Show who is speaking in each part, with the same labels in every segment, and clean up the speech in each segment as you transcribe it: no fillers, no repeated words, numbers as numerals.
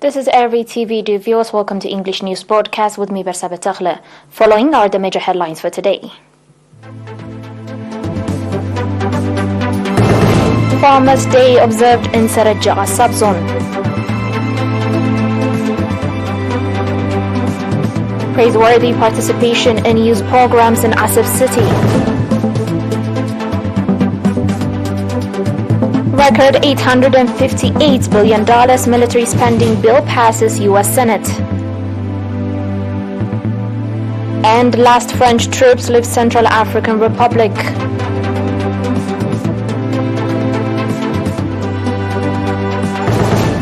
Speaker 1: This is ERi-TV. Dear viewers, welcome to English News Broadcast with me, Bersabe Taghla. Following are the major headlines for today. Farmers' Day observed in Eritrea subzone. Praiseworthy participation in youth programs in Asab City. Record $858 billion military spending bill passes U.S. Senate. And last French troops leave Central African Republic.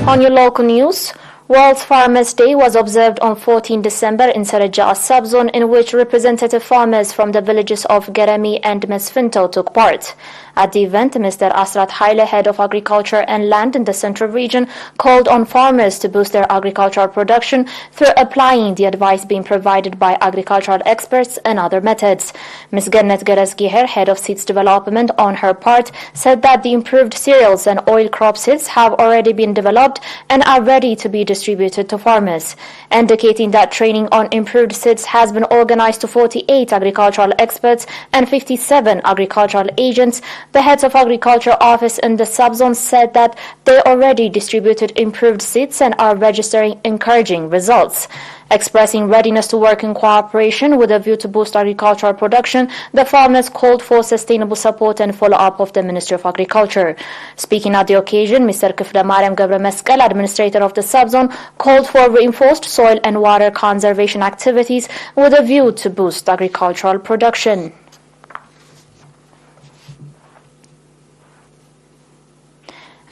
Speaker 1: On your local news, World Farmers' Day was observed on 14 December in Eritrea subzone, in which representative farmers from the villages of Geremi and Mesfinto took part. At the event, Mr. Asrat Haile, head of agriculture and land in the central region, called on farmers to boost their agricultural production through applying the advice being provided by agricultural experts and other methods. Ms. Gernet Geresgiher, head of seeds development, on her part, said that the improved cereals and oil crop seeds have already been developed and are ready to be distributed to farmers, indicating that training on improved seeds has been organized to 48 agricultural experts and 57 agricultural agents. The heads of agriculture office in the subzone said that they already distributed improved seeds and are registering encouraging results. Expressing readiness to work in cooperation with a view to boost agricultural production, the farmers called for sustainable support and follow-up of the Ministry of Agriculture. Speaking at the occasion, Mr. Kifla Mariam Gabremeskel, administrator of the subzone, called for reinforced soil and water conservation activities with a view to boost agricultural production.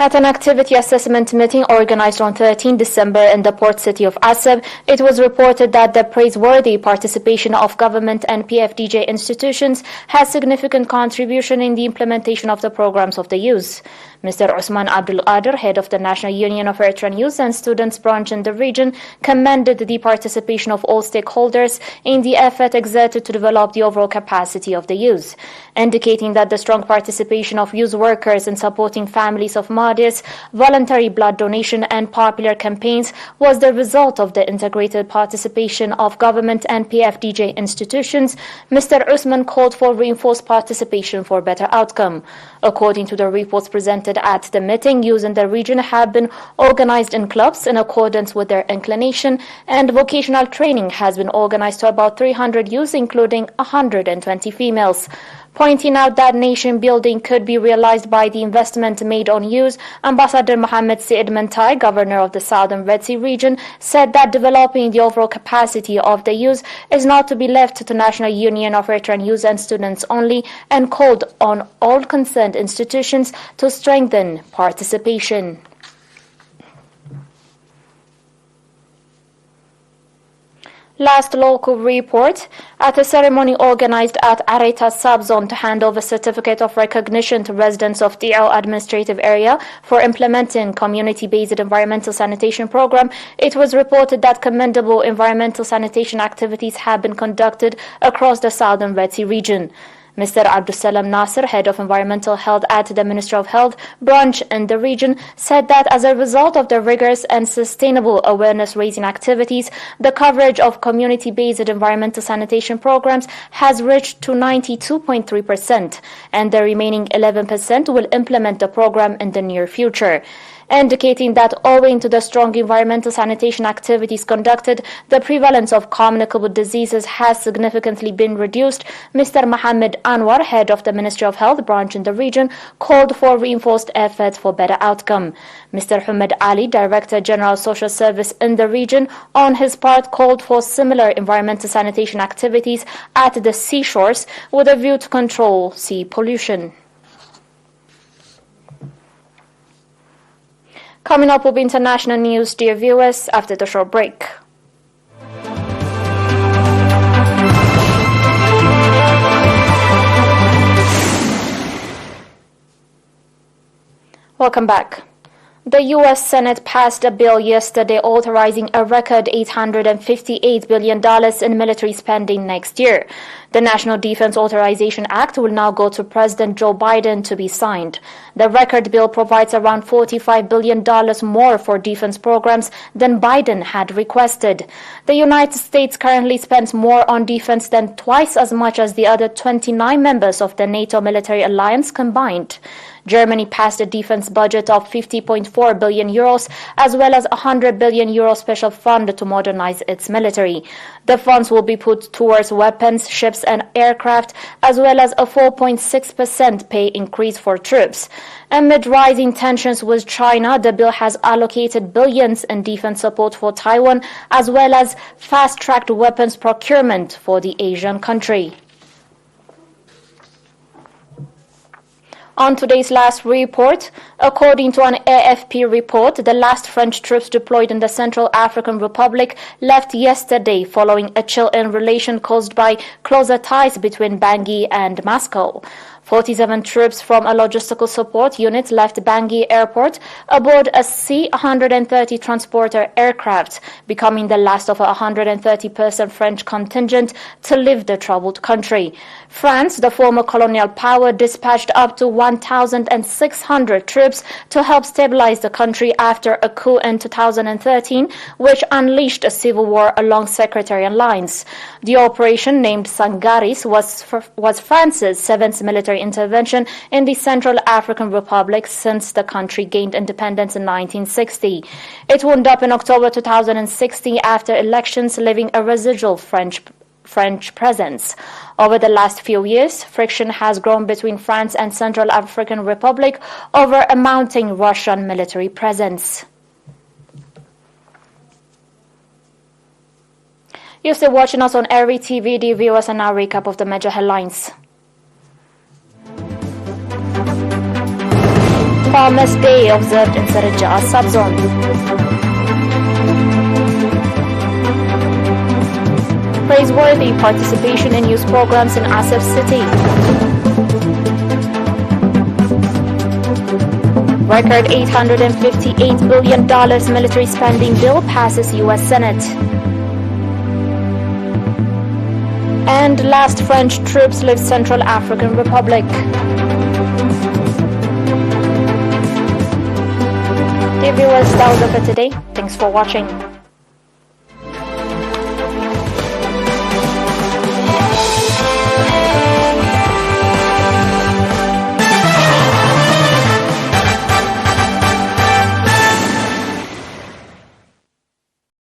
Speaker 1: At an activity assessment meeting organized on 13 December in the port city of Asab, it was reported that the praiseworthy participation of government and PFDJ institutions has significant contribution in the implementation of the programs of the youth. Mr. Usman Abdul Qadir, head of the National Union of Eritrean Youth and Students branch in the region, commended the participation of all stakeholders in the effort exerted to develop the overall capacity of the youth, indicating that the strong participation of youth workers in supporting families of martyrs, voluntary blood donation and popular campaigns was the result of the integrated participation of government and PFDJ institutions. Mr. Usman called for reinforced participation for better outcome. According to the reports presented at the meeting, youth in the region have been organized in clubs in accordance with their inclination, and vocational training has been organized to about 300 youth, including 120 females. Pointing out that nation building could be realized by the investment made on youth, Ambassador Mohammed Said Mentai, governor of the Southern Red Sea region, said that developing the overall capacity of the youth is not to be left to National Union of Eritrean Youth and Students only, and called on all concerned institutions to strengthen participation. Last local report, at a ceremony organized at Areta subzone to hand over certificate of recognition to residents of DL administrative area for implementing community-based environmental sanitation program, it was reported that commendable environmental sanitation activities have been conducted across the Southern Red Sea region. Mr. Abdusalam Nasser, head of environmental health at the Ministry of Health branch in the region, said that as a result of the rigorous and sustainable awareness-raising activities, the coverage of community-based environmental sanitation programs has reached to 92.3%, and the remaining 11% will implement the program in the near future. Indicating that owing to the strong environmental sanitation activities conducted, the prevalence of communicable diseases has significantly been reduced. Mr. Mohammed Anwar, head of the Ministry of Health branch in the region, called for reinforced efforts for better outcome. Mr. Hamed Ali, Director General Social Service in the region, on his part called for similar environmental sanitation activities at the seashores with a view to control sea pollution. Coming up will be international news, dear viewers, after the short break. Welcome back. The U.S. Senate passed a bill yesterday authorizing a record $858 billion in military spending next year. The National Defense Authorization Act will now go to President Joe Biden to be signed. The record bill provides around $45 billion more for defense programs than Biden had requested. The United States currently spends more on defense than twice as much as the other 29 members of the NATO military alliance combined. Germany passed a defense budget of 50.4 billion euros, as well as a 100 billion euro special fund to modernize its military. The funds will be put towards weapons, ships and aircraft, as well as a 4.6% pay increase for troops. Amid rising tensions with China, the bill has allocated billions in defense support for Taiwan, as well as fast-tracked weapons procurement for the Asian country. On today's last report, according to an AFP report, the last French troops deployed in the Central African Republic left yesterday following a chill in relation caused by closer ties between Bangui and Moscow. 47 troops from a logistical support unit left Bangui Airport aboard a C-130 transporter aircraft, becoming the last of a 130-person French contingent to leave the troubled country. France, the former colonial power, dispatched up to 1,600 troops to help stabilize the country after a coup in 2013, which unleashed a civil war along sectarian lines. The operation, named Sangaris, was France's seventh military intervention in the Central African Republic since the country gained independence in 1960. It wound up in October 2016 after elections, leaving a residual French presence. Over the last few years, friction has grown between France and Central African Republic over a mounting Russian military presence. You're still watching us on ERi-TV. The viewers, and now recap of the major headlines. Farmers' Day observed in Eritrea subzone. Praiseworthy participation in youth programs in Asab City. Record $858 billion military spending bill passes U.S. Senate. And last French troops leave Central African Republic. Dear viewers, that was it for today. Thanks for watching.